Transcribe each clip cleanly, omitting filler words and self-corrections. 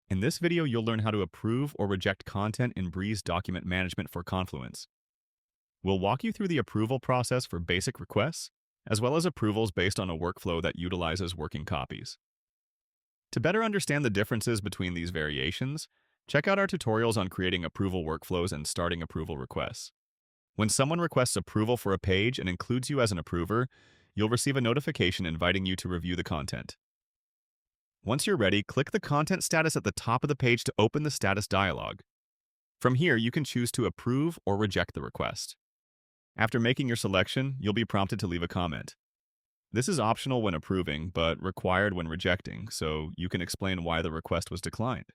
In this video, you'll learn how to approve or reject content in Breeze document management for Confluence. We'll walk you through the approval process for basic requests, as well as approvals based on a workflow that utilizes working copies. To better understand the differences between these variations, check out our tutorials on creating approval workflows and starting approval requests. When someone requests approval for a page and includes you as an approver, you'll receive a notification inviting you to review the content. Once you're ready, click the content status at the top of the page to open the status dialog. From here, you can choose to approve or reject the request. After making your selection, you'll be prompted to leave a comment. This is optional when approving, but required when rejecting, so you can explain why the request was declined.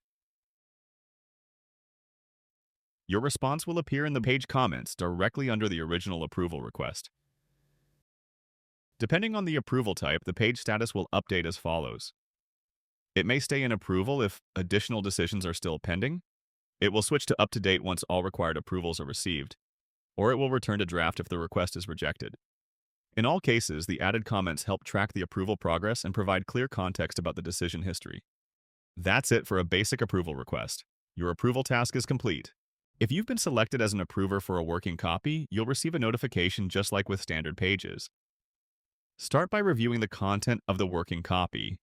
Your response will appear in the page comments directly under the original approval request. Depending on the approval type, the page status will update as follows. It may stay in approval if additional decisions are still pending. It will switch to up to date once all required approvals are received, or it will return to draft if the request is rejected. In all cases, the added comments help track the approval progress and provide clear context about the decision history. That's it for a basic approval request. Your approval task is complete. If you've been selected as an approver for a working copy, you'll receive a notification just like with standard pages. Start by reviewing the content of the working copy.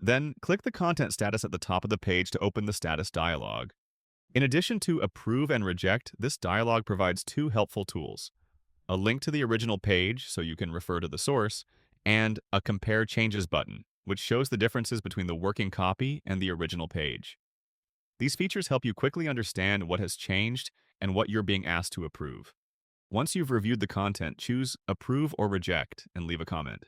Then, click the content status at the top of the page to open the status dialog. In addition to approve and reject, this dialog provides two helpful tools: a link to the original page so you can refer to the source, and a compare changes button, which shows the differences between the working copy and the original page. These features help you quickly understand what has changed and what you're being asked to approve. Once you've reviewed the content, choose Approve or Reject and leave a comment.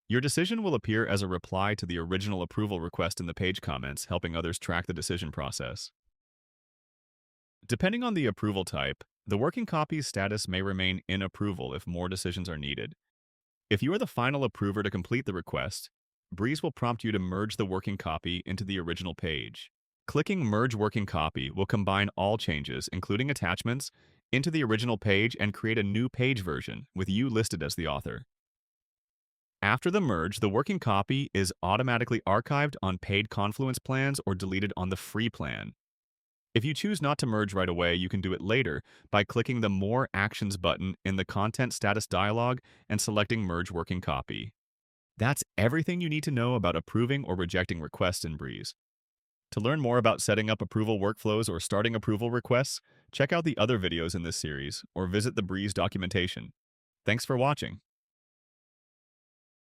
Your decision will appear as a reply to the original approval request in the page comments, helping others track the decision process. Depending on the approval type, the working copy's status may remain in approval if more decisions are needed. If you are the final approver to complete the request, Breeze will prompt you to merge the working copy into the original page. Clicking Merge Working Copy will combine all changes, including attachments, into the original page and create a new page version with you listed as the author. After the merge, the working copy is automatically archived on paid Confluence plans or deleted on the free plan. If you choose not to merge right away, you can do it later by clicking the More Actions button in the Content Status dialog and selecting Merge Working Copy. That's everything you need to know about approving or rejecting requests in Breeze. To learn more about setting up approval workflows or starting approval requests, check out the other videos in this series or visit the Breeze documentation. Thanks for watching.